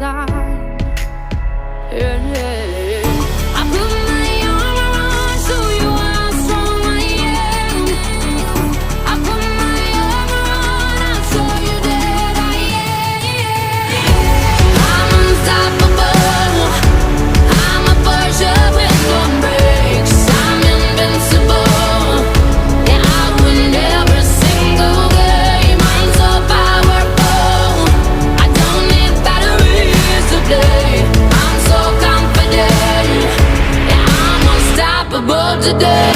side. Yeah, yeah. I put my arm around, show you how strong I am. I put my arm around, I'll show you that I am. I'm unstoppable. I'm a Porsche with no brakes. I'm invincible. Yeah, I win every single game. I'm so powerful. I don't need batteries to play. I'm so confident. Yeah, I'm unstoppable today.